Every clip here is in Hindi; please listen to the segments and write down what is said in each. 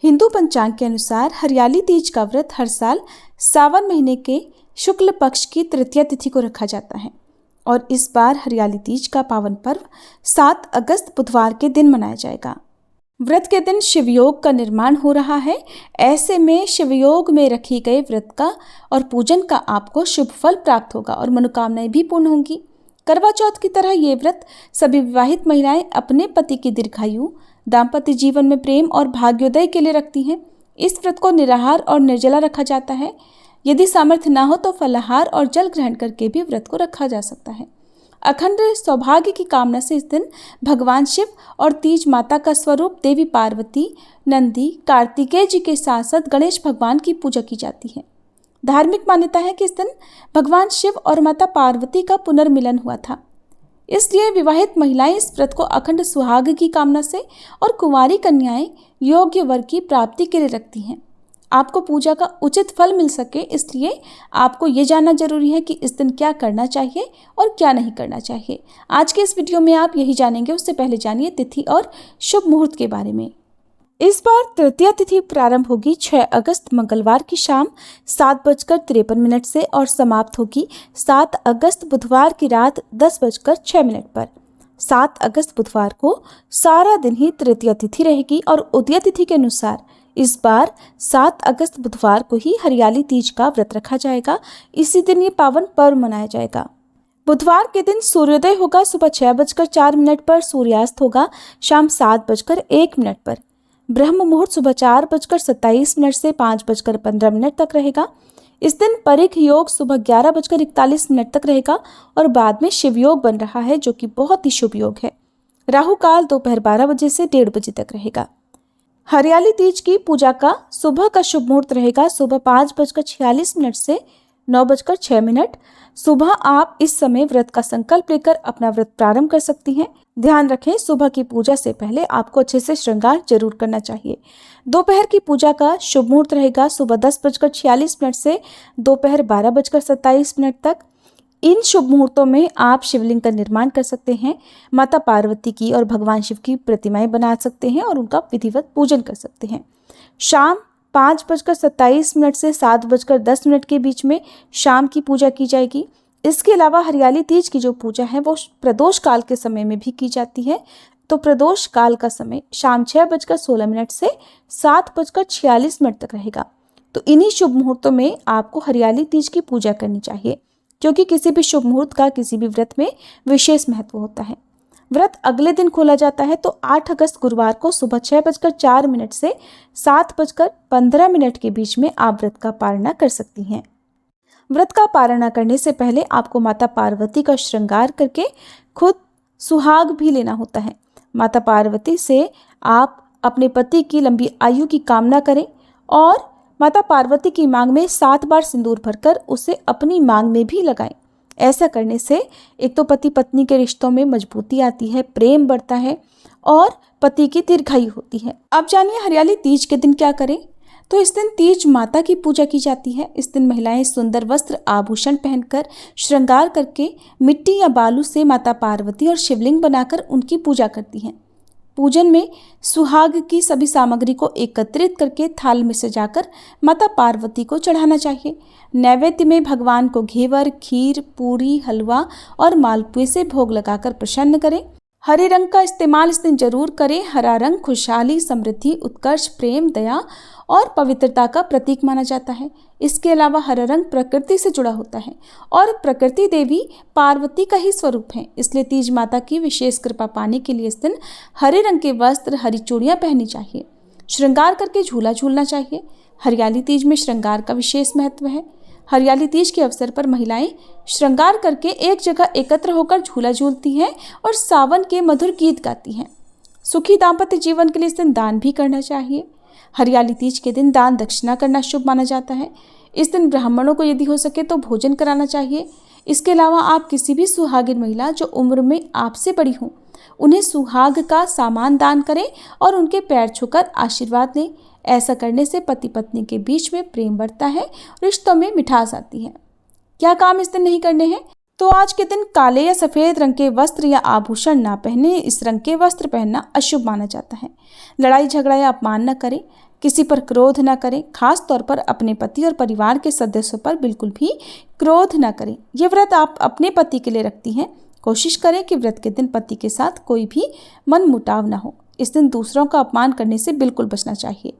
हिंदू पंचांग के अनुसार हरियाली तीज का व्रत हर साल सावन महीने के शुक्ल पक्ष की तृतीया तिथि को रखा जाता है और इस बार हरियाली तीज का पावन पर्व 7 अगस्त बुधवार के दिन मनाया जाएगा। व्रत के दिन शिवयोग का निर्माण हो रहा है। ऐसे में शिवयोग में रखी गए व्रत का और पूजन का आपको शुभ फल प्राप्त होगा और मनोकामनाएं भी पूर्ण होंगी। करवा चौथ की तरह ये व्रत सभी विवाहित महिलाएं अपने पति की दीर्घायु, दाम्पत्य जीवन में प्रेम और भाग्योदय के लिए रखती हैं। इस व्रत को निराहार और निर्जला रखा जाता है। यदि सामर्थ्य ना हो तो फलाहार और जल ग्रहण करके भी व्रत को रखा जा सकता है। अखंड सौभाग्य की कामना से इस दिन भगवान शिव और तीज माता का स्वरूप देवी पार्वती, नंदी, कार्तिकेय जी के साथ साथ गणेश भगवान की पूजा की जाती है। धार्मिक मान्यता है कि इस दिन भगवान शिव और माता पार्वती का पुनर्मिलन हुआ था, इसलिए विवाहित महिलाएं इस व्रत को अखंड सुहाग की कामना से और कुंवारी कन्याएं योग्य वर की प्राप्ति के लिए रखती हैं। आपको पूजा का उचित फल मिल सके, इसलिए आपको ये जानना जरूरी है कि इस दिन क्या करना चाहिए और क्या नहीं करना चाहिए। आज के इस वीडियो में आप यही जानेंगे। उससे पहले जानिए तिथि और शुभ मुहूर्त के बारे में। इस बार तृतीया तिथि प्रारंभ होगी 6 अगस्त मंगलवार की शाम 7:53 से और समाप्त होगी 7 अगस्त बुधवार की रात 10:06 पर। 7 अगस्त बुधवार को सारा दिन ही तृतीया तिथि रहेगी और उदय तिथि के अनुसार इस बार 7 अगस्त बुधवार को ही हरियाली तीज का व्रत रखा जाएगा। इसी दिन ये पावन पर्व मनाया जाएगा। बुधवार के दिन सूर्योदय होगा सुबह 6:04 पर, सूर्यास्त होगा शाम 7:01 पर। ब्रह्म मुहूर्त सुबह 4:27 से 5:15 तक रहेगा। इस दिन परिख योग सुबह 11:41 तक रहेगा और बाद में शिव योग बन रहा है, जो कि बहुत ही शुभ योग है। राहु काल दोपहर 12 बजे से 1:30 बजे तक रहेगा। हरियाली तीज की पूजा का सुबह का शुभ मुहूर्त रहेगा सुबह 5:46 से 9:06। सुबह आप इस समय व्रत का संकल्प लेकर अपना व्रत प्रारंभ कर सकती हैं। ध्यान रखें, सुबह की पूजा से पहले आपको अच्छे से श्रृंगार जरूर करना चाहिए। दोपहर की पूजा का शुभ मुहूर्त रहेगा सुबह 10:46 से दोपहर 12:27 तक। इन शुभ मुहूर्तों में आप शिवलिंग का निर्माण कर सकते हैं, माता पार्वती की और भगवान शिव की प्रतिमाएं बना सकते हैं और उनका विधिवत पूजन कर सकते हैं। शाम 5:27 से 7:10 के बीच में शाम की पूजा की जाएगी। इसके अलावा हरियाली तीज की जो पूजा है वो प्रदोष काल के समय में भी की जाती है। तो प्रदोष काल का समय शाम 6:16 से 7:46 तक रहेगा। तो इन्हीं शुभ मुहूर्तों में आपको हरियाली तीज की पूजा करनी चाहिए, क्योंकि किसी भी शुभ मुहूर्त का किसी भी व्रत में विशेष महत्व होता है। व्रत अगले दिन खोला जाता है, तो 8 अगस्त गुरुवार को सुबह 6:04 से 7:15 के बीच में आप व्रत का पारणा कर सकती हैं। व्रत का पारणा करने से पहले आपको माता पार्वती का श्रृंगार करके खुद सुहाग भी लेना होता है। माता पार्वती से आप अपने पति की लंबी आयु की कामना करें और माता पार्वती की मांग में 7 बार सिंदूर भरकर उसे अपनी मांग में भी लगाएं। ऐसा करने से एक तो पति पत्नी के रिश्तों में मजबूती आती है, प्रेम बढ़ता है और पति की दीर्घायु होती है। अब जानिए हरियाली तीज के दिन क्या करें। तो इस दिन तीज माता की पूजा की जाती है। इस दिन महिलाएं सुंदर वस्त्र आभूषण पहनकर श्रृंगार करके मिट्टी या बालू से माता पार्वती और शिवलिंग बनाकर उनकी पूजा करती हैं। पूजन में सुहाग की सभी सामग्री को एकत्रित करके थाल में सजाकर माता पार्वती को चढ़ाना चाहिए। नैवेद्य में भगवान को घेवर, खीर, पूरी, हलवा और मालपुए से भोग लगाकर प्रसन्न करें। हरे रंग का इस्तेमाल इस दिन जरूर करें। हरा रंग खुशहाली, समृद्धि, उत्कर्ष, प्रेम, दया और पवित्रता का प्रतीक माना जाता है। इसके अलावा हरा रंग प्रकृति से जुड़ा होता है और प्रकृति देवी पार्वती का ही स्वरूप है, इसलिए तीज माता की विशेष कृपा पाने के लिए इस दिन हरे रंग के वस्त्र, हरी चूड़ियां पहननी चाहिए। श्रृंगार करके झूला झूलना चाहिए। हरियाली तीज में श्रृंगार का विशेष महत्व है। हरियाली तीज के अवसर पर महिलाएं श्रृंगार करके एक जगह एकत्र होकर झूला झूलती हैं और सावन के मधुर गीत गाती हैं। सुखी दाम्पत्य जीवन के लिए इस दिन दान भी करना चाहिए। हरियाली तीज के दिन दान दक्षिणा करना शुभ माना जाता है। इस दिन ब्राह्मणों को यदि हो सके तो भोजन कराना चाहिए। इसके अलावा आप किसी भी सुहागिन महिला जो उम्र में आपसे बड़ी हो उन्हें सुहाग का सामान दान करें और उनके पैर छूकर आशीर्वाद लें। ऐसा करने से पति पत्नी के बीच में प्रेम बढ़ता है, रिश्तों में मिठास आती है। क्या काम इस दिन नहीं करने हैं? तो आज के दिन काले या सफ़ेद रंग के वस्त्र या आभूषण ना पहने। इस रंग के वस्त्र पहनना अशुभ माना जाता है। लड़ाई झगड़ा या अपमान न करें, किसी पर क्रोध न करें, खास तौर पर अपने पति और परिवार के सदस्यों पर बिल्कुल भी क्रोध न करें। ये व्रत आप अपने पति के लिए रखती हैं। कोशिश करें कि व्रत के दिन पति के साथ कोई भी मनमुटाव न हो। इस दिन दूसरों का अपमान करने से बिल्कुल बचना चाहिए।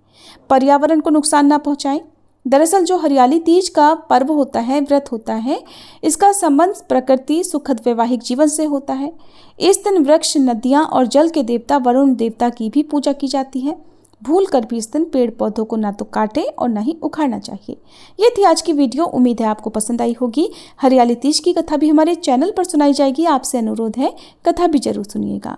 पर्यावरण को नुकसान न पहुंचाएं। दरअसल जो हरियाली तीज का पर्व होता है, व्रत होता है, इसका संबंध प्रकृति, सुखद वैवाहिक जीवन से होता है। इस दिन वृक्ष, नदियाँ और जल के देवता वरुण देवता की भी पूजा की जाती है। भूल कर भी इस दिन पेड़ पौधों को ना तो काटें और ना ही उखाड़ना चाहिए। ये थी आज की वीडियो। उम्मीद है आपको पसंद आई होगी। हरियाली तीज की कथा भी हमारे चैनल पर सुनाई जाएगी। आपसे अनुरोध है, कथा भी जरूर सुनिएगा।